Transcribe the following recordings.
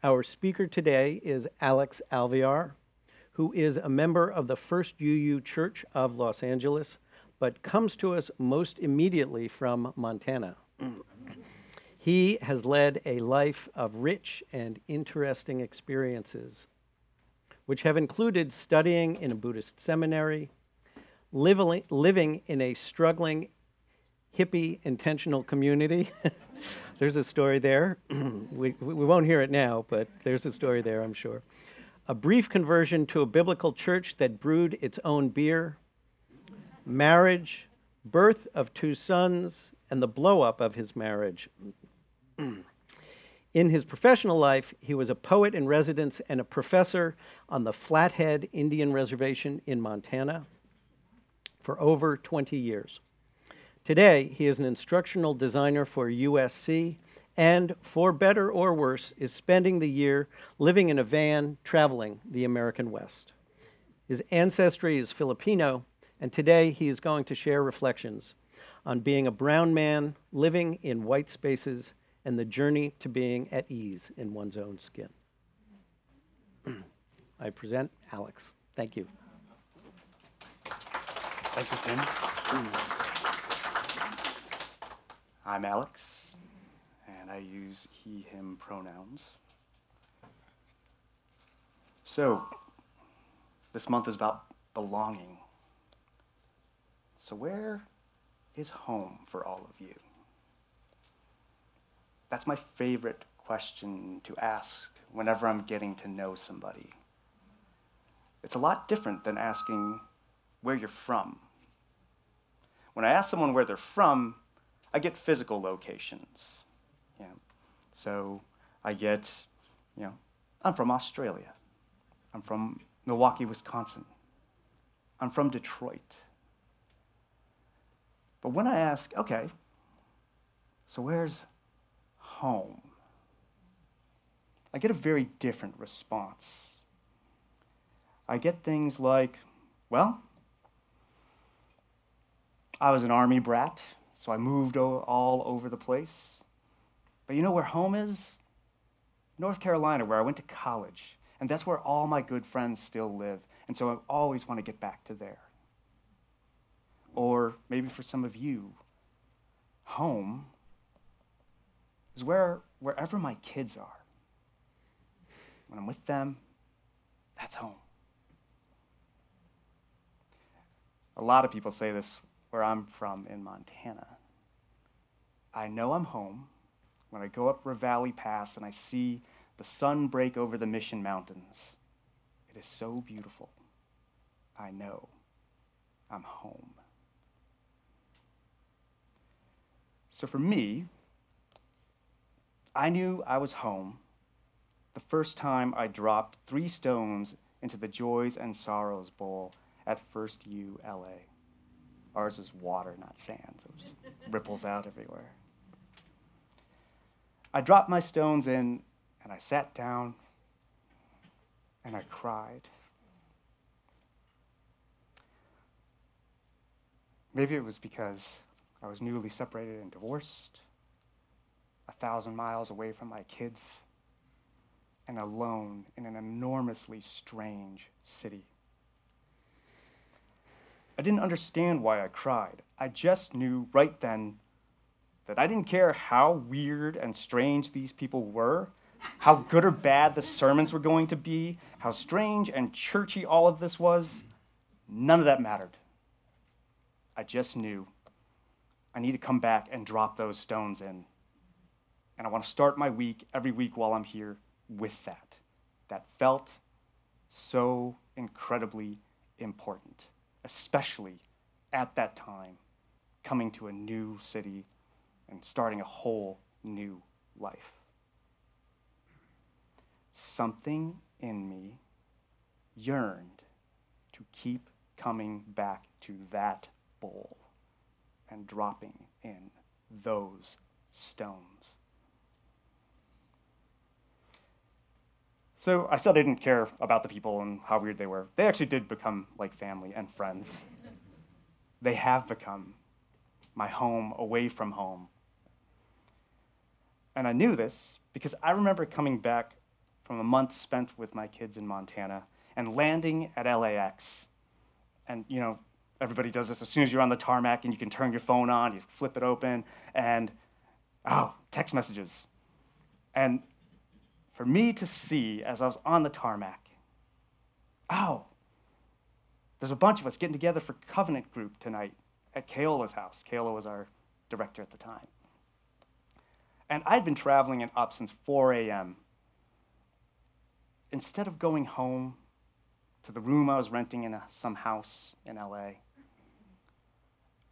Our speaker today is Alex Alviar, who is a member of the First UU Church of Los Angeles, but comes to us most immediately from Montana. He has led a life of rich and interesting experiences, which have included studying in a Buddhist seminary, living in a struggling hippie intentional community. There's a story there. We won't hear it now, but there's a story there, I'm sure. A brief conversion to a biblical church that brewed its own beer, marriage, birth of 2 sons, and the blow-up of his marriage. In his professional life, he was a poet in residence and a professor on the Flathead Indian Reservation in Montana for over 20 years. Today, he is an instructional designer for USC and, for better or worse, is spending the year living in a van traveling the American West. His ancestry is Filipino, and today he is going to share reflections on being a brown man living in white spaces and the journey to being at ease in one's own skin. I present Alex. Thank you. Thank you, Tim. I'm Alex, and I use he, him pronouns. So, this month is about belonging. So where is home for all of you? That's my favorite question to ask whenever I'm getting to know somebody. It's a lot different than asking where you're from. When I ask someone where they're from, I get physical locations. So I get, I'm from Australia. I'm from Milwaukee, Wisconsin. I'm from Detroit. But when I ask, okay, so where's home? I get a very different response. I get things like, well, I was an army brat, so I moved all over the place. But you know where home is? North Carolina, where I went to college. And that's where all my good friends still live. And so I always want to get back to there. Or maybe for some of you, home is wherever my kids are. When I'm with them, that's home. A lot of people say this where I'm from in Montana. I know I'm home when I go up Ravalli Pass and I see the sun break over the Mission Mountains. It is so beautiful. I know I'm home. So for me, I knew I was home the first time I dropped 3 stones into the Joys and Sorrows Bowl at First U, LA. Ours is water, not sand, so it just ripples out everywhere. I dropped my stones in, and I sat down, and I cried. Maybe it was because I was newly separated and divorced, 1,000 miles away from my kids, and alone in an enormously strange city. I didn't understand why I cried. I just knew right then that I didn't care how weird and strange these people were, how good or bad the sermons were going to be, how strange and churchy all of this was. None of that mattered. I just knew I need to come back and drop those stones in. And I want to start my week, every week while I'm here, with that. That felt so incredibly important, especially at that time, coming to a new city and starting a whole new life. Something in me yearned to keep coming back to that bowl and dropping in those stones. So I still didn't care about the people and how weird they were. They actually did become like family and friends. They have become my home away from home. And I knew this because I remember coming back from a month spent with my kids in Montana and landing at LAX. And, you know, everybody does this as soon as you're on the tarmac and you can turn your phone on, you flip it open, and, oh, text messages. And for me to see as I was on the tarmac, oh, there's a bunch of us getting together for Covenant group tonight at Keola's house. Keola was our director at the time. And I'd been traveling and up since 4 a.m. Instead of going home to the room I was renting in some house in LA,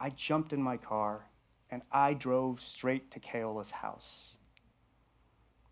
I jumped in my car and I drove straight to Keola's house.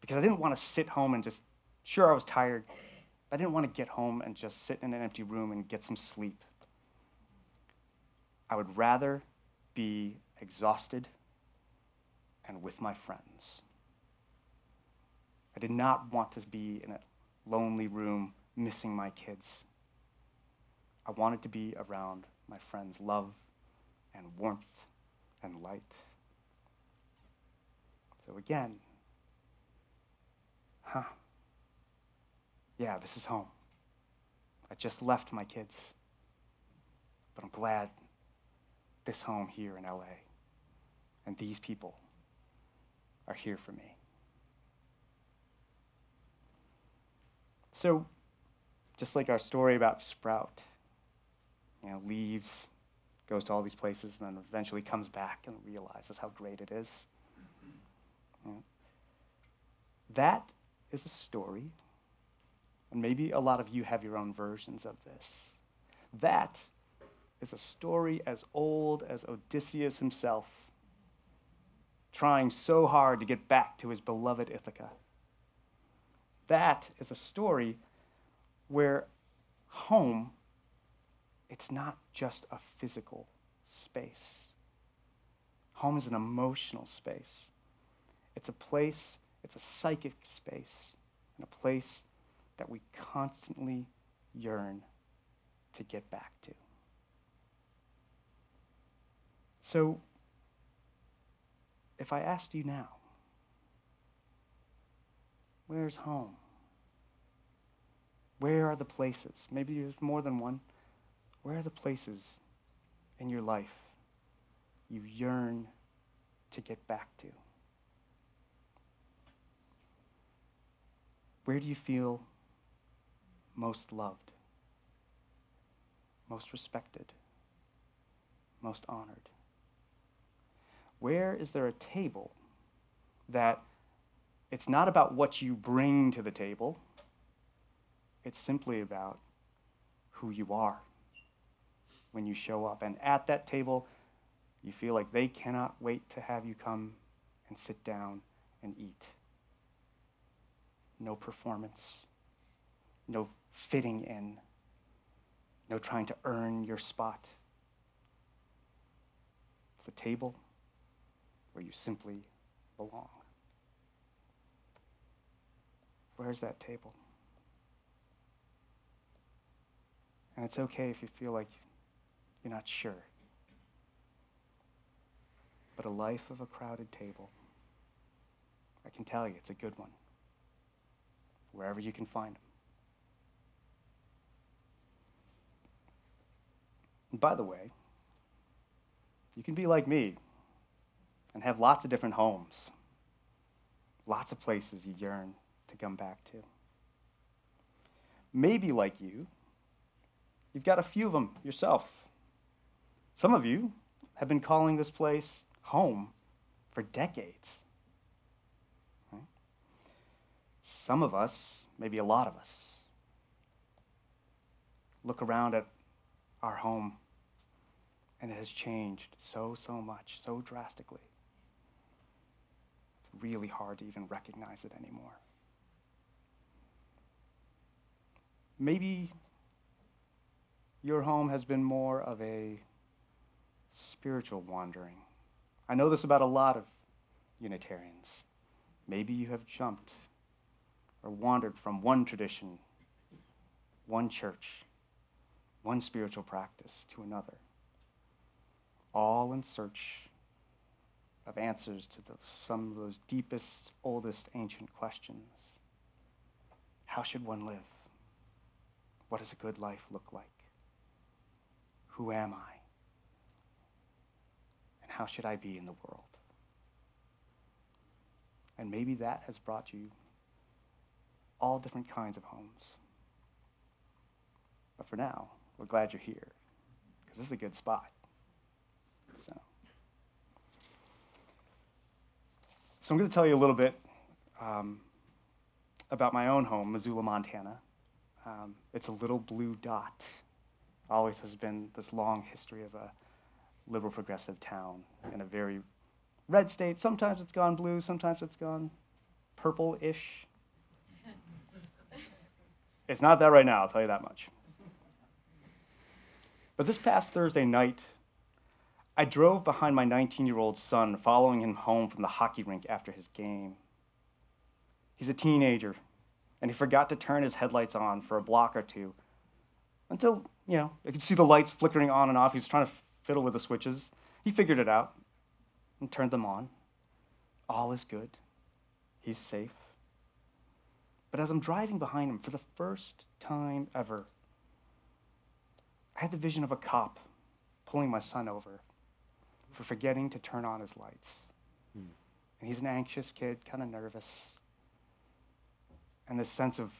Because I didn't want to sit home and just, sure, I was tired, but I didn't want to get home and just sit in an empty room and get some sleep. I would rather be exhausted and with my friends. I did not want to be in a lonely room missing my kids. I wanted to be around my friends' love and warmth and light. So again, yeah, this is home. I just left my kids, but I'm glad this home here in LA and these people are here for me. So, just like our story about Sprout, you know, leaves, goes to all these places, and then eventually comes back and realizes how great it is. You know, that is a story, and maybe a lot of you have your own versions of this. That is a story as old as Odysseus himself, trying so hard to get back to his beloved Ithaca. That is a story where home, it's not just a physical space. Home is an emotional space. It's a place, it's a psychic space, and a place that we constantly yearn to get back to. So, if I asked you now, where's home? Where are the places? Maybe there's more than one. Where are the places in your life you yearn to get back to? Where do you feel most loved, most respected, most honored? Where is there a table that it's not about what you bring to the table, it's simply about who you are when you show up. And at that table, you feel like they cannot wait to have you come and sit down and eat. No performance, no fitting in, no trying to earn your spot. It's a table where you simply belong. Where's that table? And it's okay if you feel like you're not sure. But a life of a crowded table, I can tell you, it's a good one. Wherever you can find them. And by the way, you can be like me and have lots of different homes, lots of places you yearn to come back to. Maybe like you, you've got a few of them yourself. Some of you have been calling this place home for decades. Right? Some of us, maybe a lot of us, look around at our home and it has changed so much, so drastically. It's really hard to even recognize it anymore. Maybe your home has been more of a spiritual wandering. I know this about a lot of Unitarians. Maybe you have jumped or wandered from one tradition, one church, one spiritual practice to another, all in search of answers to some of those deepest, oldest, ancient questions. How should one live? What does a good life look like? Who am I? And how should I be in the world? And maybe that has brought you all different kinds of homes. But for now, we're glad you're here, because this is a good spot. So I'm going to tell you a little bit about my own home, Missoula, Montana. It's a little blue dot. Always has been this long history of a liberal progressive town in a very red state. Sometimes it's gone blue, sometimes it's gone purple-ish. It's not that right now, I'll tell you that much. But this past Thursday night, I drove behind my 19-year-old son, following him home from the hockey rink after his game. He's a teenager, and he forgot to turn his headlights on for a block or two until, I could see the lights flickering on and off. He was trying to fiddle with the switches. He figured it out and turned them on. All is good. He's safe. But as I'm driving behind him for the first time ever, I had the vision of a cop pulling my son over for forgetting to turn on his lights. And he's an anxious kid, kind of nervous. And this sense of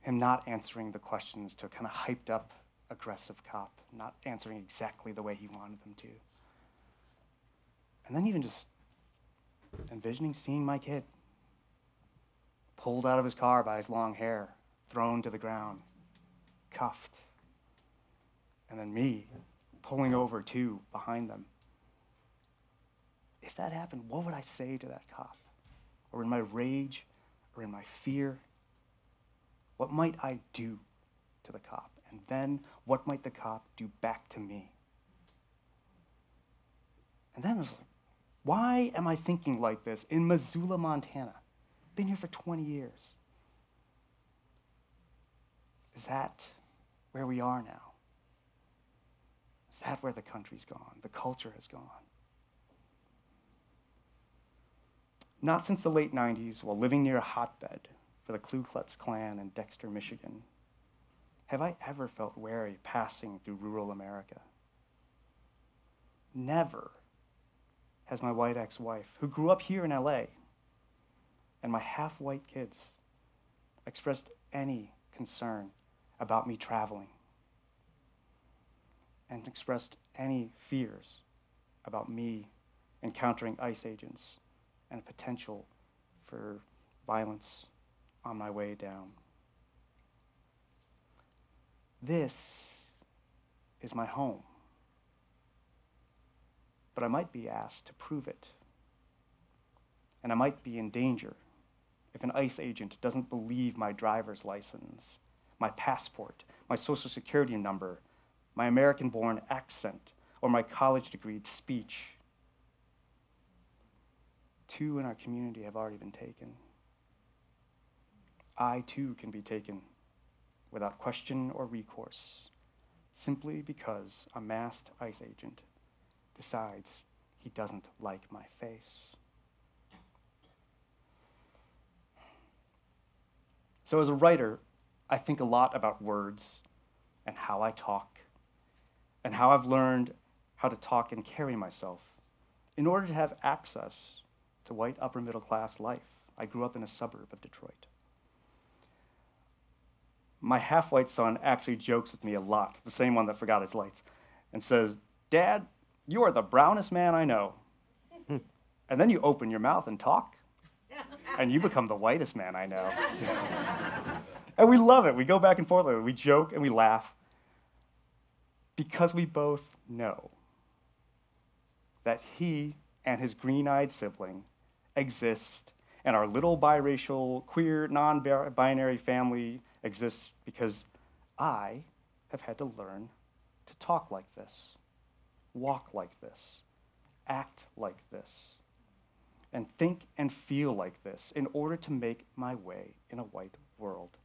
him not answering the questions to a kind of hyped up, aggressive cop, not answering exactly the way he wanted them to. And then even just envisioning seeing my kid pulled out of his car by his long hair, thrown to the ground, cuffed. And then me pulling over too behind them. If that happened, what would I say to that cop? Or in my rage, or in my fear, what might I do to the cop? And then what might the cop do back to me? And then I was like, why am I thinking like this in Missoula, Montana? Been here for 20 years. Is that where we are now? Is that where the country's gone? The culture has gone? Not since the late 90s, while living near a hotbed for the Ku Klux Klan in Dexter, Michigan, have I ever felt wary passing through rural America. Never has my white ex-wife, who grew up here in LA, and my half-white kids expressed any concern about me traveling, and expressed any fears about me encountering ICE agents and potential for violence on my way down. This is my home, but I might be asked to prove it, and I might be in danger if an ICE agent doesn't believe my driver's license, my passport, my social security number, my American-born accent, or my college-degree speech. 2 in our community have already been taken. I, too, can be taken without question or recourse, simply because a masked ICE agent decides he doesn't like my face. So as a writer, I think a lot about words and how I talk, and how I've learned how to talk and carry myself in order to have access to white upper middle class life. I grew up in a suburb of Detroit. My half-white son actually jokes with me a lot, the same one that forgot his lights, and says, "Dad, you are the brownest man I know." And then you open your mouth and talk, and you become the whitest man I know. And we love it. We go back and forth with it. We joke and we laugh because we both know that he and his green-eyed sibling exist, and our little biracial, queer, non-binary family exists because I have had to learn to talk like this, walk like this, act like this, and think and feel like this in order to make my way in a white world,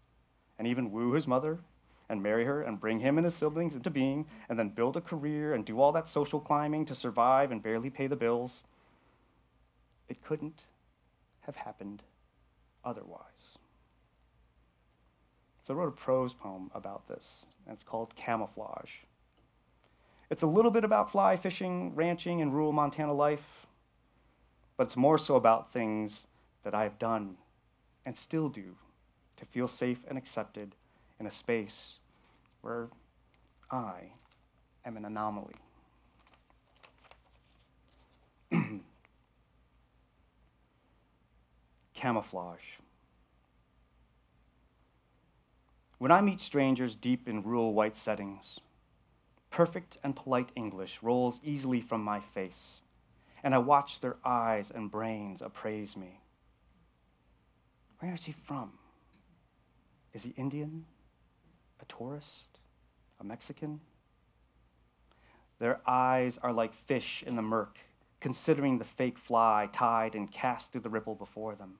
and even woo his mother and marry her and bring him and his siblings into being, and then build a career and do all that social climbing to survive and barely pay the bills. It couldn't have happened otherwise. So I wrote a prose poem about this, and it's called Camouflage. It's a little bit about fly fishing, ranching, and rural Montana life, but it's more so about things that I've done and still do to feel safe and accepted in a space where I am an anomaly. Camouflage. When I meet strangers deep in rural white settings, perfect and polite English rolls easily from my face, and I watch their eyes and brains appraise me. Where is he from? Is he Indian? A tourist? A Mexican? Their eyes are like fish in the murk, considering the fake fly tied and cast through the ripple before them.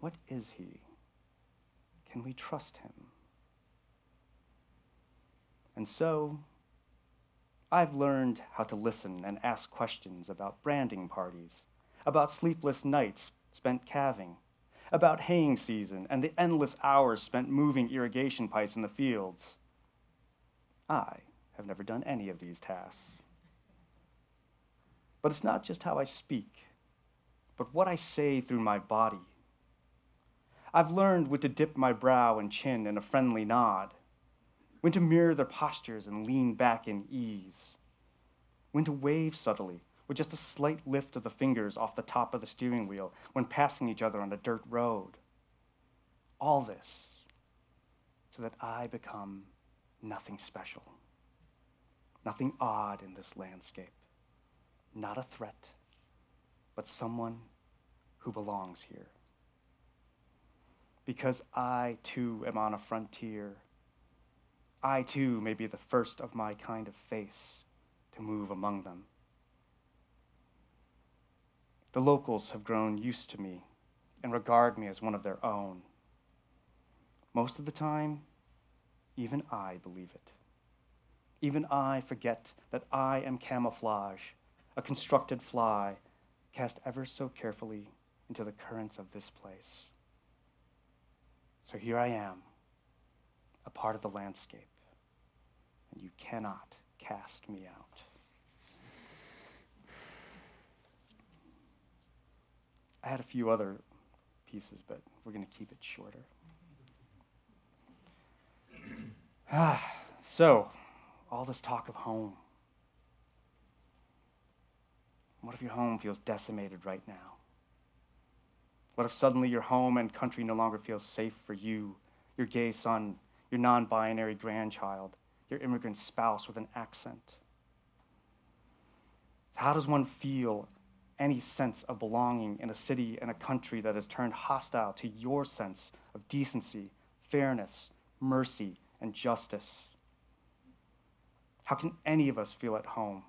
What is he? Can we trust him? And so, I've learned how to listen and ask questions about branding parties, about sleepless nights spent calving, about haying season and the endless hours spent moving irrigation pipes in the fields. I have never done any of these tasks. But it's not just how I speak, but what I say through my body. I've learned when to dip my brow and chin in a friendly nod, when to mirror their postures and lean back in ease, when to wave subtly with just a slight lift of the fingers off the top of the steering wheel when passing each other on a dirt road. All this so that I become nothing special, nothing odd in this landscape, not a threat, but someone who belongs here. Because I, too, am on a frontier, I, too, may be the first of my kind of face to move among them. The locals have grown used to me and regard me as one of their own. Most of the time, even I believe it. Even I forget that I am camouflage, a constructed fly cast ever so carefully into the currents of this place. So here I am, a part of the landscape, and you cannot cast me out. I had a few other pieces, but we're going to keep it shorter. So, all this talk of home. What if your home feels decimated right now? What if suddenly your home and country no longer feels safe for you, your gay son, your non-binary grandchild, your immigrant spouse with an accent? How does one feel any sense of belonging in a city and a country that has turned hostile to your sense of decency, fairness, mercy, and justice? How can any of us feel at home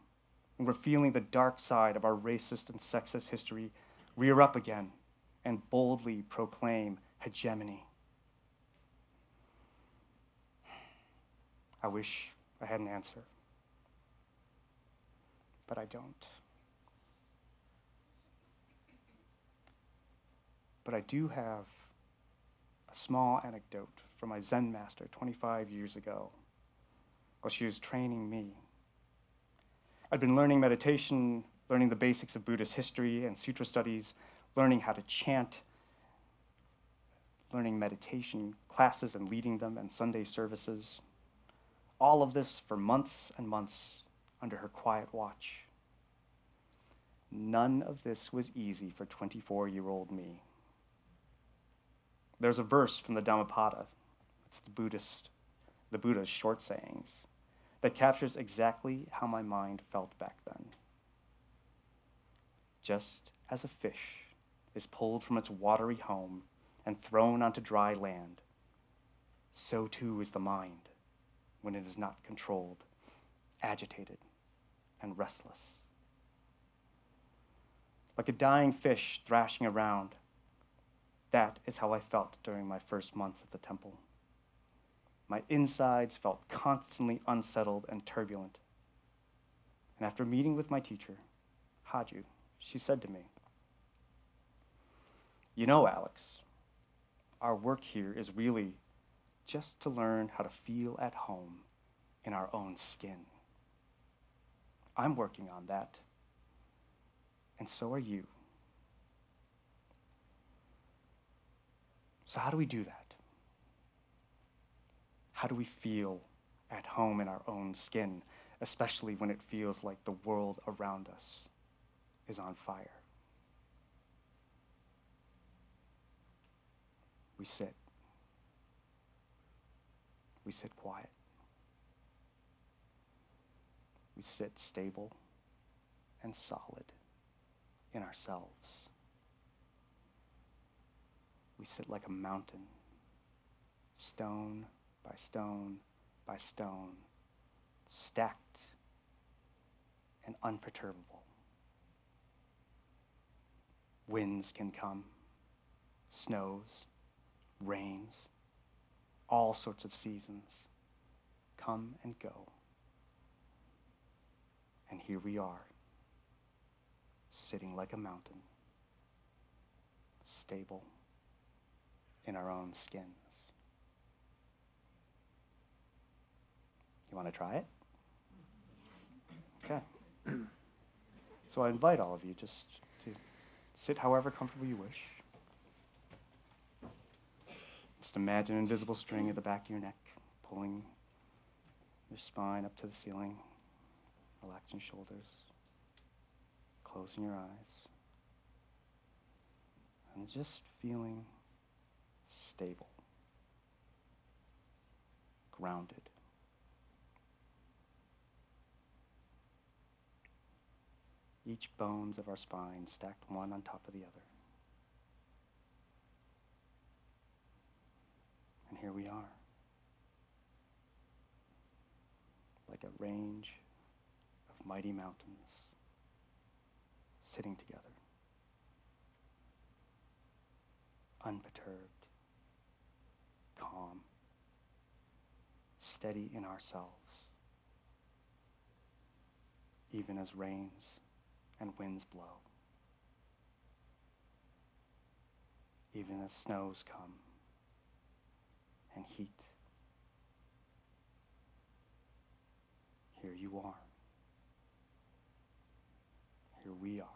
when we're feeling the dark side of our racist and sexist history rear up again and boldly proclaim hegemony? I wish I had an answer, but I don't. But I do have a small anecdote from my Zen master 25 years ago while she was training me. I'd been learning meditation, learning the basics of Buddhist history and sutra studies, learning how to chant, learning meditation classes and leading them and Sunday services. All of this for months and months under her quiet watch. None of this was easy for 24-year-old me. There's a verse from the Dhammapada, it's the Buddha's short sayings, that captures exactly how my mind felt back then. Just as a fish is pulled from its watery home and thrown onto dry land, so too is the mind when it is not controlled, agitated, and restless. Like a dying fish thrashing around, that is how I felt during my first months at the temple. My insides felt constantly unsettled and turbulent. And after meeting with my teacher, Haju, she said to me, "You know, Alex, our work here is really just to learn how to feel at home in our own skin. I'm working on that, and so are you. So how do we do that? How do we feel at home in our own skin, especially when it feels like the world around us is on fire? We sit. We sit quiet. We sit stable and solid in ourselves. We sit like a mountain, stone by stone by stone, stacked and unperturbable. Winds can come, snows, rains, all sorts of seasons come and go. And here we are, sitting like a mountain, stable in our own skins. You want to try it? Okay. So I invite all of you just to sit however comfortable you wish. Just imagine an invisible string at the back of your neck, pulling your spine up to the ceiling, relaxing shoulders, closing your eyes, and just feeling stable, grounded. Each bones of our spine stacked one on top of the other. And here we are, like a range of mighty mountains sitting together, unperturbed, calm, steady in ourselves, even as rains and winds blow, even as snows come and heat. Here you are. Here we are.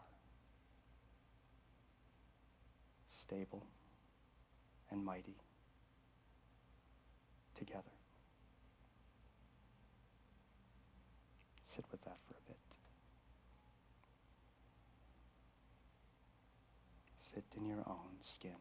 Stable and mighty together. Sit with that for a bit. Sit in your own skin.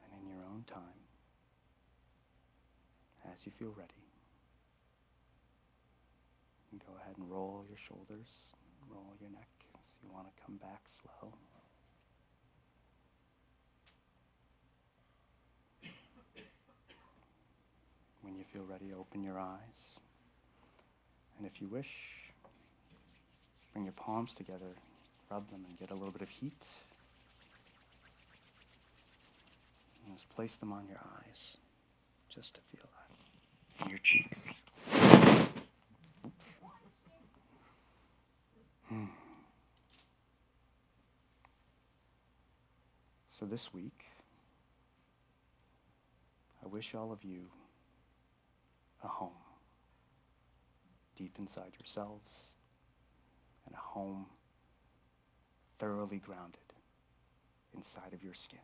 And in your own time, as you feel ready, you can go ahead and roll your shoulders, roll your neck as you want to come back slow. When you feel ready, open your eyes. And if you wish, bring your palms together, rub them and get a little bit of heat. And just place them on your eyes, just to feel that. And your cheeks. So this week, I wish all of you a home deep inside yourselves, and a home thoroughly grounded inside of your skin.